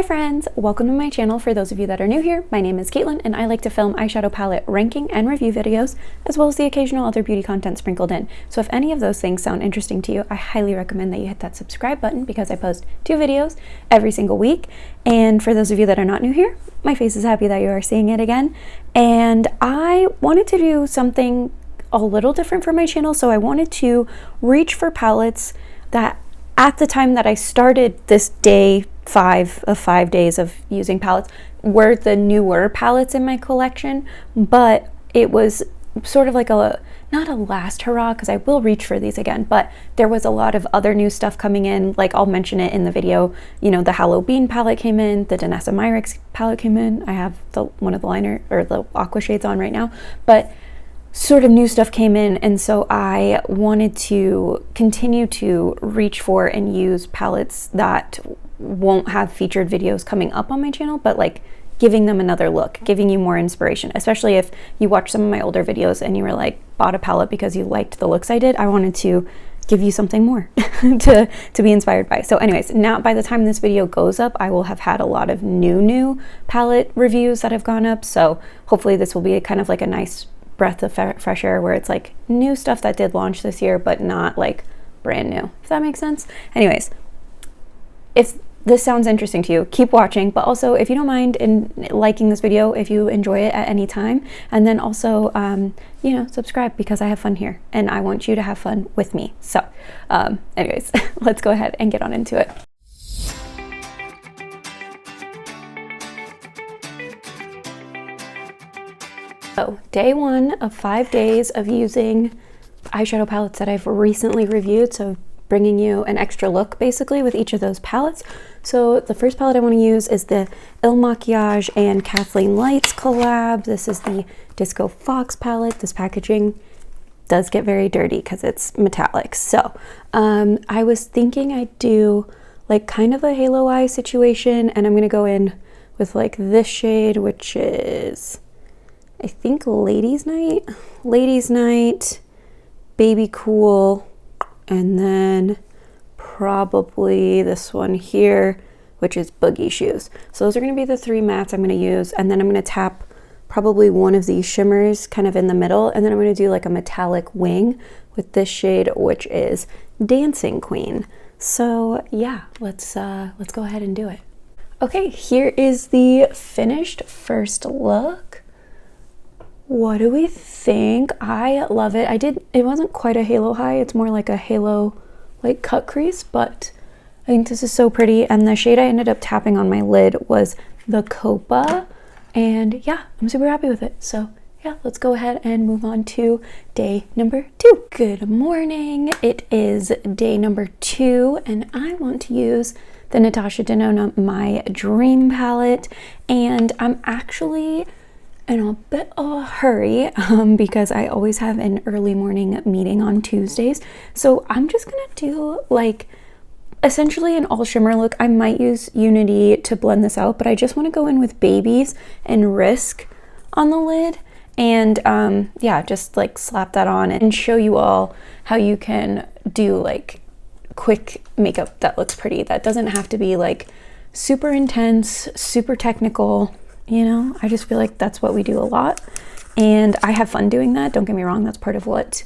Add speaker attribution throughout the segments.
Speaker 1: Hi friends, welcome to my channel. For those of you that are new here, my name is Caitlin and I like to film eyeshadow palette ranking and review videos, as well as the occasional other beauty content sprinkled in. So if any of those things sound interesting to you, I highly recommend that you hit that subscribe button because I post 2 videos every single week. And for those of you that are not new here, my face is happy that you are seeing it again. And I wanted to do something a little different for my channel, so I wanted to reach for palettes that at the time that I started this day 5 of 5 days of using palettes were the newer palettes in my collection, but it was sort of like not a last hurrah, because I will reach for these again, but there was a lot of other new stuff coming in. Like, I'll mention it in the video. You know, the Halloween palette came in, the Danessa Myricks palette came in. I have one of the liner or the aqua shades on right now, but sort of new stuff came in, and so I wanted to continue to reach for and use palettes that won't have featured videos coming up on my channel, but like giving them another look, giving you more inspiration, especially if you watch some of my older videos and you were like, bought a palette because you liked the looks I did. I wanted to give you something more to be inspired by. So anyways, now by the time this video goes up, I will have had a lot of new palette reviews that have gone up, so hopefully this will be kind of like a nice breath of fresh air where it's like new stuff that did launch this year but not like brand new, if that makes sense. Anyways, if this sounds interesting to you, keep watching, but also if you don't mind in liking this video if you enjoy it at any time, and then also you know, subscribe, because I have fun here and I want you to have fun with me. So anyways, let's go ahead and get on into it. So day 1 of 5 days of using eyeshadow palettes that I've recently reviewed, so bringing you an extra look basically with each of those palettes. So the first palette I want to use is the Il Makiage and Kathleen Lights collab. This is the Disco Fox palette. This packaging does get very dirty because it's metallic. So I was thinking I'd do like kind of a halo eye situation, and I'm going to go in with like this shade, which is I think Ladies Night, Baby Cool, and then probably this one here, which is Boogie Shoes. So those are going to be the 3 mattes I'm going to use, and then I'm going to tap probably one of these shimmers kind of in the middle, and then I'm going to do like a metallic wing with this shade, which is Dancing Queen. So yeah, let's go ahead and do it. Okay, here is the finished first look. What do we think? I love it. It wasn't quite a halo high, it's more like a halo like cut crease, but I think this is so pretty. And the shade I ended up tapping on my lid was the Copa, and yeah, I'm super happy with it. So yeah, let's go ahead and move on to day number 2. Good morning. It is day number 2 and I want to use the Natasha Denona My Dream palette, and I'm actually in a bit of a hurry because I always have an early morning meeting on Tuesdays. So I'm just gonna do like essentially an all shimmer look. I might use Unity to blend this out, but I just want to go in with Babies and Risk on the lid, and yeah, just like slap that on and show you all how you can do like quick makeup that looks pretty, that doesn't have to be like super intense, super technical. You know, I just feel like that's what we do a lot, and I have fun doing that. Don't get me wrong, that's part of what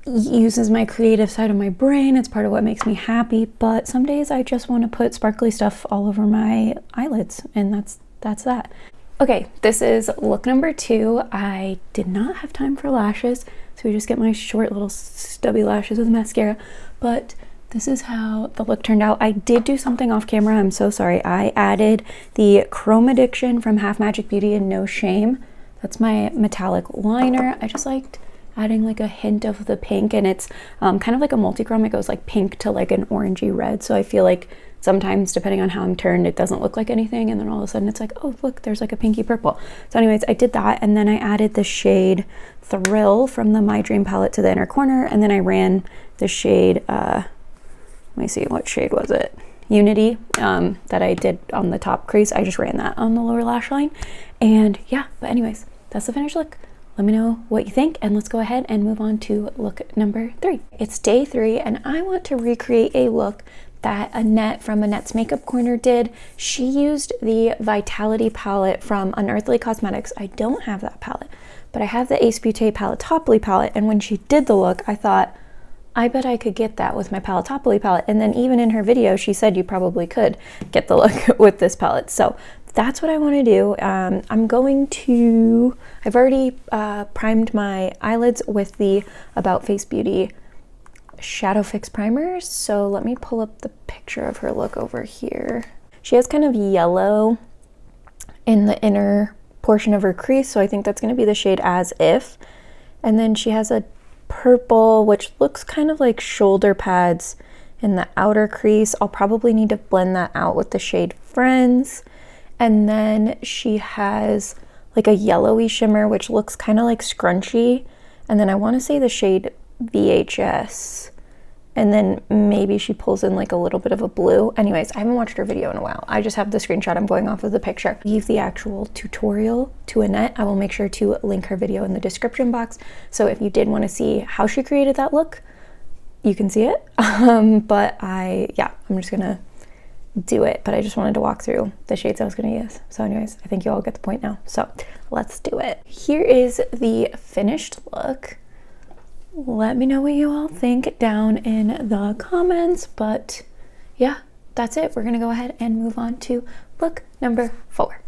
Speaker 1: uses my creative side of my brain. It's part of what makes me happy, but some days I just want to put sparkly stuff all over my eyelids, and that's that. Okay, this is look number 2. I did not have time for lashes, so we just get my short little stubby lashes with mascara, but this is how the look turned out. I did do something off camera, I'm so sorry. I added the Chrome Addiction from Half Magic Beauty and No Shame. That's my metallic liner. I just liked adding like a hint of the pink, and it's kind of like a multi-chrome. It goes like pink to like an orangey red, so I feel like sometimes depending on how I'm turned, it doesn't look like anything, and then all of a sudden it's like, oh look, there's like a pinky purple. So anyways, I did that, and then I added the shade Thrill from the My Dream palette to the inner corner, and then I ran the shade let me see, what shade was it? Unity, that I did on the top crease. I just ran that on the lower lash line. And yeah, but anyways, that's the finished look. Let me know what you think, and let's go ahead and move on to look number 3. It's day 3, and I want to recreate a look that Annette from Annette's Makeup Corner did. She used the Vitality palette from Unearthly Cosmetics. I don't have that palette, but I have the Ace Beauté Paletopoly palette, and when she did the look, I thought, I bet I could get that with my Paletopoly palette. And then even in her video, she said you probably could get the look with this palette. So that's what I want to do. I've already primed my eyelids with the About Face Beauty Shadow Fix primers. So let me pull up the picture of her look over here. She has kind of yellow in the inner portion of her crease, so I think that's going to be the shade As If. And then she has a purple, which looks kind of like shoulder pads in the outer crease. I'll probably need to blend that out with the shade Friends. And then she has like a yellowy shimmer, which looks kind of like scrunchy. And then I want to say the shade VHS. And then maybe she pulls in like a little bit of a blue. Anyways, I haven't watched her video in a while. I just have the screenshot. I'm going off of the picture. Leave the actual tutorial to Annette. I will make sure to link her video in the description box. So if you did want to see how she created that look, you can see it. I'm just gonna do it. But I just wanted to walk through the shades I was gonna use. So anyways, I think you all get the point now. So let's do it. Here is the finished look. Let me know what you all think down in the comments, but yeah, that's it. We're gonna go ahead and move on to look number 4.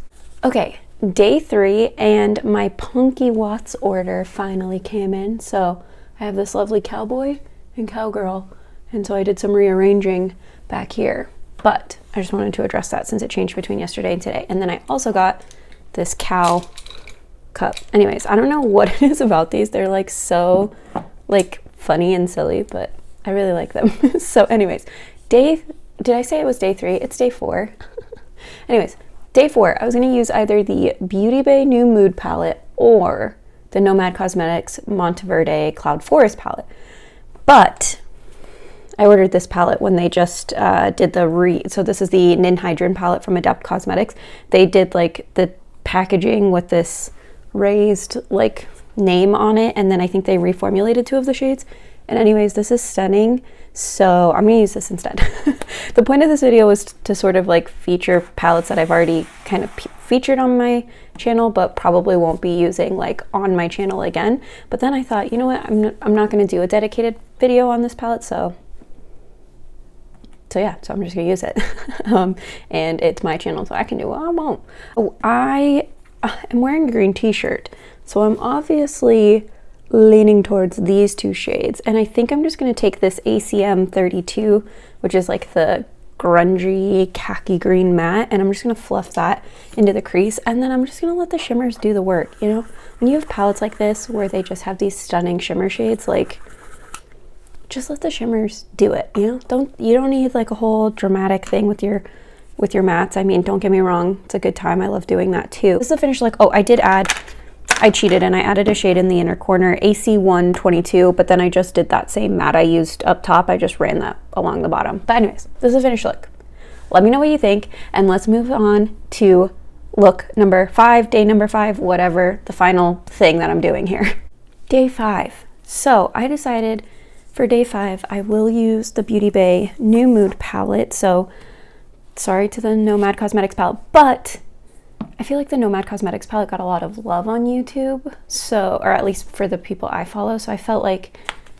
Speaker 1: Okay, day 3, and my Punky Watts order finally came in. So I have this lovely cowboy and cowgirl, and so I did some rearranging back here, but I just wanted to address that since it changed between yesterday and today. And then I also got this cow cup. Anyways, I don't know what it is about these. They're like so like funny and silly, but I really like them. So anyways, did I say it was day 3? It's day 4. Anyways, day 4, I was going to use either the Beauty Bay New Mood palette or the Nomad Cosmetics Monteverde Cloud Forest palette. But I ordered this palette when they just did so this is the Ninhydrin palette from Adept Cosmetics. They did like the packaging with this raised like name on it, and then I think they reformulated 2 of the shades. And anyways, this is stunning, so I'm gonna use this instead. The point of this video was to sort of like feature palettes that I've already kind of featured on my channel, but probably won't be using like on my channel again. But then I thought, you know what, I'm not gonna do a dedicated video on this palette, so yeah, so I'm just gonna use it. And it's my channel, so I can do what I want. Oh, I am wearing a green t-shirt, so I'm obviously leaning towards these 2 shades, and I think I'm just going to take this ACM 32, which is like the grungy khaki green matte, and I'm just going to fluff that into the crease, and then I'm just going to let the shimmers do the work. You know, when you have palettes like this where they just have these stunning shimmer shades, like just let the shimmers do it. You know, you don't need like a whole dramatic thing with your mattes. I mean, don't get me wrong, it's a good time. I love doing that too. This is the finished look. Oh, I cheated and I added a shade in the inner corner, AC122, but then I just did that same matte I used up top. I just ran that along the bottom. But anyways, this is a finished look. Let me know what you think, and let's move on to look number 5, day number 5, whatever the final thing that I'm doing here. Day 5. So I decided for day 5, I will use the Beauty Bay New Mood palette. So sorry to the Nomad Cosmetics palette, but I feel like the Nomad Cosmetics palette got a lot of love on YouTube, so, or at least for the people I follow, so I felt like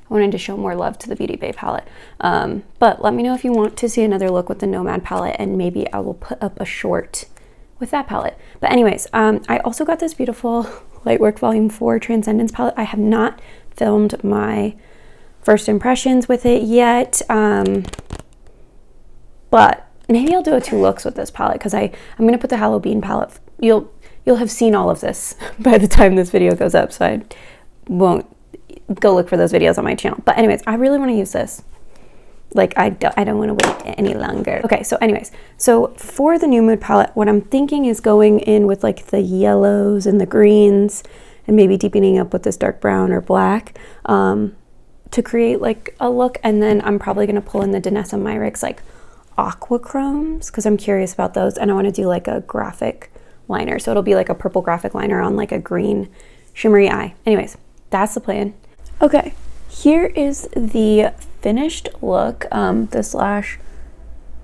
Speaker 1: I wanted to show more love to the Beauty Bay palette. But let me know if you want to see another look with the Nomad palette, and maybe I will put up a short with that palette. But anyways, I also got this beautiful Lightwork Volume 4 Transcendence palette. I have not filmed my first impressions with it yet, but maybe I'll do a 2 looks with this palette, because I'm going to put the Halloween palette. You'll have seen all of this by the time this video goes up, so I won't go look for those videos on my channel. But anyways, I really want to use this. Like, I don't want to wait any longer. Okay, so anyways, so for the New Mood palette, what I'm thinking is going in with like the yellows and the greens, and maybe deepening up with this dark brown or black to create like a look. And then I'm probably going to pull in the Danessa Myricks like aqua chromes, because I'm curious about those, and I want to do like a graphic liner, so it'll be like a purple graphic liner on like a green shimmery eye. Anyways, that's the plan. Okay, here is the finished look. This lash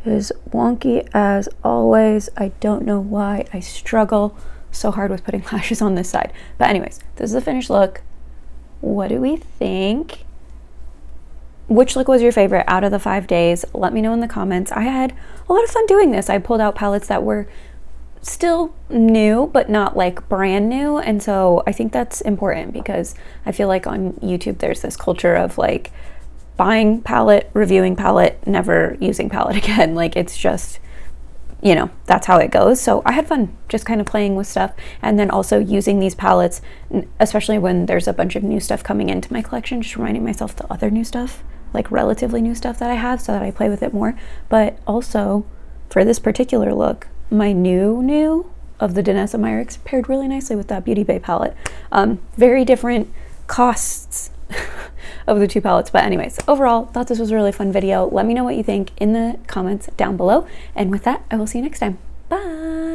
Speaker 1: is wonky as always. I don't know why I struggle so hard with putting lashes on this side. But anyways, this is the finished look. What do we think? Which look was your favorite out of the 5 days? Let me know in the comments. I had a lot of fun doing this. I pulled out palettes that were still new, but not like brand new. And so I think that's important because I feel like on YouTube, there's this culture of like buying palette, reviewing palette, never using palette again. Like it's just, you know, that's how it goes. So I had fun just kind of playing with stuff and then also using these palettes, especially when there's a bunch of new stuff coming into my collection, just reminding myself the other new stuff, like relatively new stuff that I have so that I play with it more. But also for this particular look, my new of the Danessa Myricks paired really nicely with that Beauty Bay palette. Very different costs of the two palettes, but anyways, overall thought this was a really fun video. Let me know what you think in the comments down below, and with that I will see you next time. Bye.